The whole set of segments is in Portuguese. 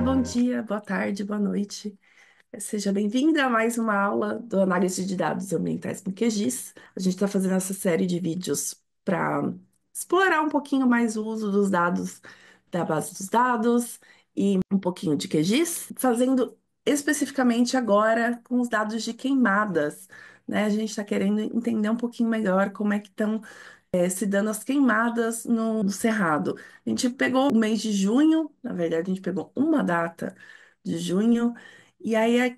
bom dia, boa tarde, boa noite. Seja bem-vinda a mais uma aula do Análise de Dados Ambientais no QGIS. A gente está fazendo essa série de vídeos para explorar um pouquinho mais o uso dos dados da base dos dados e um pouquinho de QGIS, fazendo especificamente agora com os dados de queimadas, né? A gente está querendo entender um pouquinho melhor como é que estão se dando as queimadas no Cerrado. A gente pegou o mês de junho, na verdade, a gente pegou uma data de junho, e aí a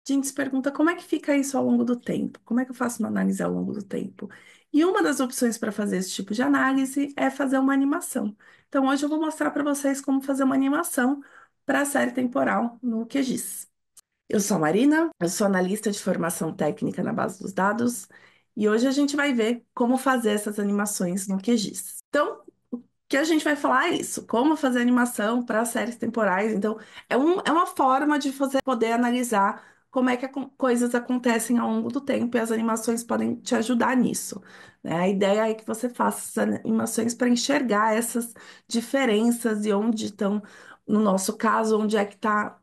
gente se pergunta como é que fica isso ao longo do tempo? Como é que eu faço uma análise ao longo do tempo? E uma das opções para fazer esse tipo de análise é fazer uma animação. Então, hoje eu vou mostrar para vocês como fazer uma animação para a série temporal no QGIS. Eu sou a Marina, eu sou analista de formação técnica na base dos dados e hoje a gente vai ver como fazer essas animações no QGIS. Então, o que a gente vai falar é isso, como fazer animação para séries temporais. Então, é uma forma de você poder analisar como é que coisas acontecem ao longo do tempo e as animações podem te ajudar nisso, né? A ideia é que você faça essas animações para enxergar essas diferenças e onde estão, no nosso caso, onde é que está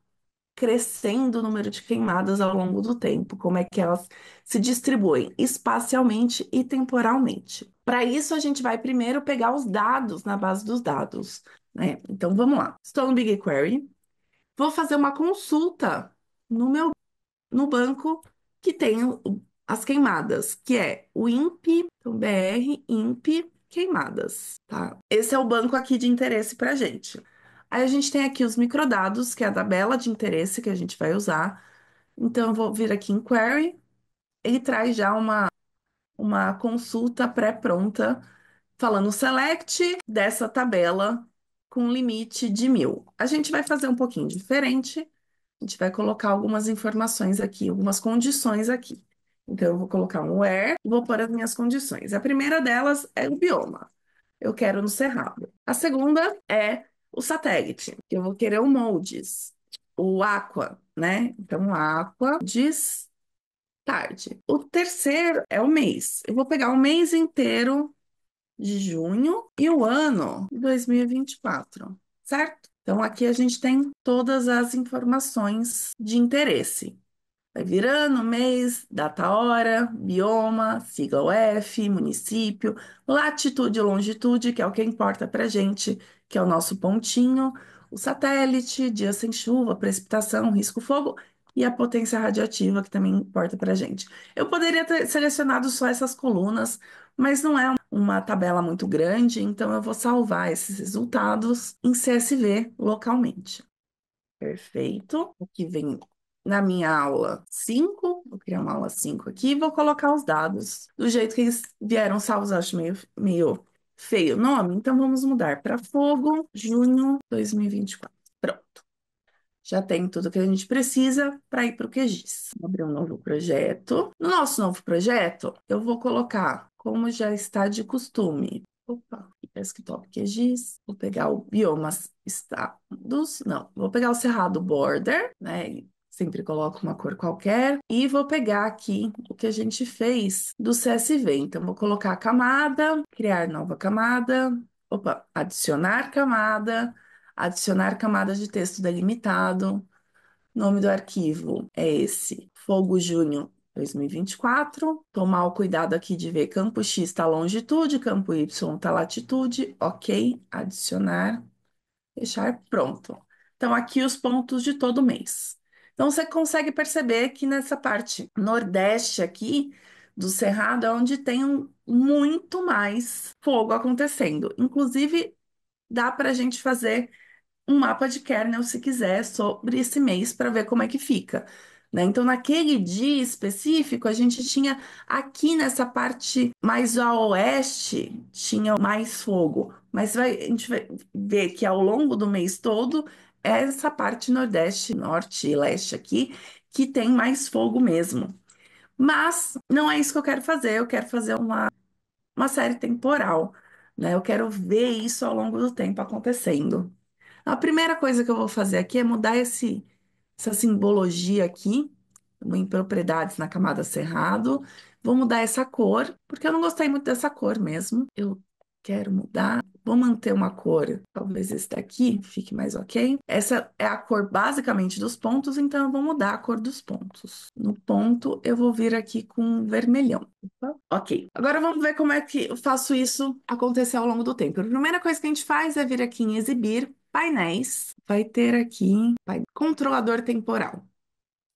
crescendo o número de queimadas ao longo do tempo, como é que elas se distribuem espacialmente e temporalmente. Para isso, a gente vai primeiro pegar os dados na base dos dados, né? Então, vamos lá. Estou no BigQuery, vou fazer uma consulta no banco que tem as queimadas, que é o INPE, então BR, INPE, queimadas, tá? Esse é o banco aqui de interesse para a gente. Aí a gente tem aqui os microdados, que é a tabela de interesse que a gente vai usar. Então, eu vou vir aqui em Query, ele traz já uma consulta pré-pronta, falando select dessa tabela com limite de 1.000. A gente vai fazer um pouquinho diferente, a gente vai colocar algumas informações aqui, algumas condições aqui. Então, eu vou colocar um where e vou pôr as minhas condições. A primeira delas é o bioma. Eu quero no Cerrado. A segunda é o satélite. Eu vou querer o MODIS, o Aqua, né? Então, Aqua diz tarde. O terceiro é o mês. Eu vou pegar o mês inteiro de junho e o ano de 2024, certo? Então, aqui a gente tem todas as informações de interesse. Vai virando mês, data, hora, bioma, sigla UF, município, latitude e longitude, que é o que importa para gente, que é o nosso pontinho, o satélite, dia sem chuva, precipitação, risco fogo e a potência radiativa, que também importa para gente. Eu poderia ter selecionado só essas colunas, mas não é uma tabela muito grande, então eu vou salvar esses resultados em CSV localmente. Perfeito. Aqui vem na minha aula 5. Vou criar uma aula 5 aqui e vou colocar os dados do jeito que eles vieram salvos. Acho meio feio o nome, então vamos mudar para fogo, junho 2024. Pronto. Já tem tudo que a gente precisa para ir para o QGIS. Vou abrir um novo projeto. No nosso novo projeto, eu vou colocar, como já está de costume. Opa, desktop QGIS. Vou pegar o biomas estados. Não, vou pegar o Cerrado Border, né? Sempre coloco uma cor qualquer. E vou pegar aqui o que a gente fez do CSV. Então, vou colocar a camada, criar nova camada. Opa, adicionar camada de texto delimitado. Nome do arquivo é esse, Fogo Junho 2024. Tomar o cuidado aqui de ver campo X está longitude, campo Y está latitude. Ok, adicionar, deixar pronto. Então, aqui os pontos de todo mês. Então, você consegue perceber que nessa parte nordeste aqui do Cerrado é onde tem muito mais fogo acontecendo. Inclusive, dá para a gente fazer um mapa de kernel, se quiser, sobre esse mês para ver como é que fica, né? Então, naquele dia específico, a gente tinha aqui nessa parte mais a oeste, tinha mais fogo, mas a gente vai ver que ao longo do mês todo, é essa parte nordeste, norte e leste aqui, que tem mais fogo mesmo. Mas não é isso que eu quero fazer, eu quero fazer uma série temporal, né? Eu quero ver isso ao longo do tempo acontecendo. A primeira coisa que eu vou fazer aqui é mudar essa simbologia aqui, em propriedades na camada cerrado. Vou mudar essa cor, porque eu não gostei muito dessa cor mesmo. Eu quero mudar vou manter uma cor, talvez esse daqui fique mais ok. Essa é a cor basicamente dos pontos, então eu vou mudar a cor dos pontos. No ponto, eu vou vir aqui com vermelhão. Opa. Ok. Agora vamos ver como é que eu faço isso acontecer ao longo do tempo. A primeira coisa que a gente faz é vir aqui em exibir painéis. Vai ter aqui controlador temporal.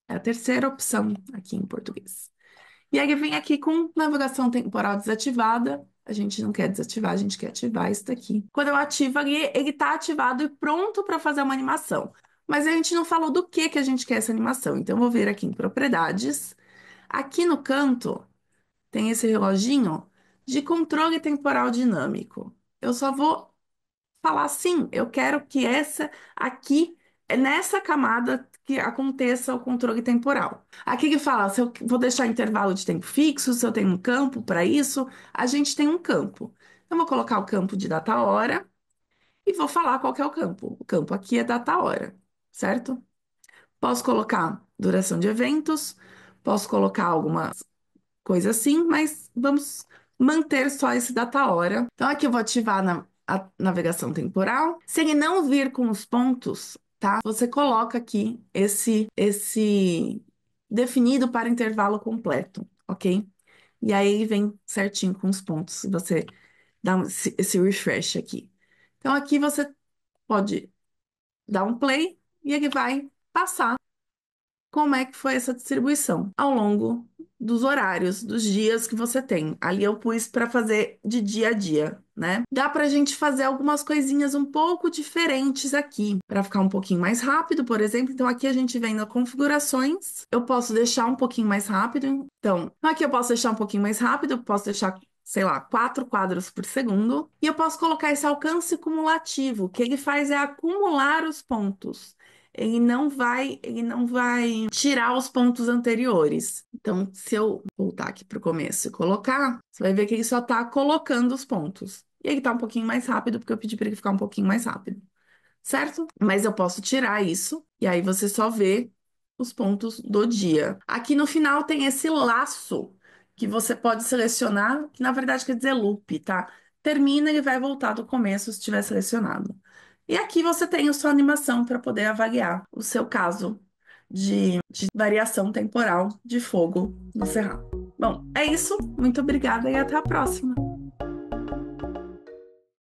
É a terceira opção aqui em português. E aí vem aqui com navegação temporal desativada. A gente não quer desativar, a gente quer ativar isso daqui. Quando eu ativo ele está ativado e pronto para fazer uma animação. Mas a gente não falou do que a gente quer essa animação. Então, eu vou vir aqui em propriedades. Aqui no canto tem esse reloginho de controle temporal dinâmico. Eu só vou falar assim, eu quero que essa aqui, é nessa camada que aconteça o controle temporal. Aqui que fala, se eu vou deixar intervalo de tempo fixo, se eu tenho um campo para isso, a gente tem um campo. Eu vou colocar o campo de data hora e vou falar qual que é o campo. O campo aqui é data hora, certo? Posso colocar duração de eventos, posso colocar alguma coisa assim, mas vamos manter só esse data hora. Então aqui eu vou ativar a navegação temporal. Se ele não vir com os pontos, tá? Você coloca aqui esse definido para intervalo completo, ok? E aí ele vem certinho com os pontos, se você dá esse refresh aqui. Então aqui você pode dar um play e ele vai passar como é que foi essa distribuição ao longo dos horários, dos dias que você tem. Ali eu pus para fazer de dia a dia, né? Dá para a gente fazer algumas coisinhas um pouco diferentes aqui, para ficar um pouquinho mais rápido, por exemplo. Então aqui a gente vem na configurações, eu posso deixar um pouquinho mais rápido. Então, aqui eu posso deixar um pouquinho mais rápido, eu posso deixar, sei lá, 4 quadros por segundo. E eu posso colocar esse alcance cumulativo. O que ele faz é acumular os pontos. Ele não vai tirar os pontos anteriores. Então, se eu voltar aqui para o começo e colocar, você vai ver que ele só está colocando os pontos. E ele está um pouquinho mais rápido, porque eu pedi para ele ficar um pouquinho mais rápido, certo? Mas eu posso tirar isso, e aí você só vê os pontos do dia. Aqui no final tem esse laço que você pode selecionar, que na verdade quer dizer loop, tá? Termina, ele vai voltar do começo se tiver selecionado. E aqui você tem a sua animação para poder avaliar o seu caso de variação temporal de fogo no cerrado. Bom, é isso. Muito obrigada e até a próxima.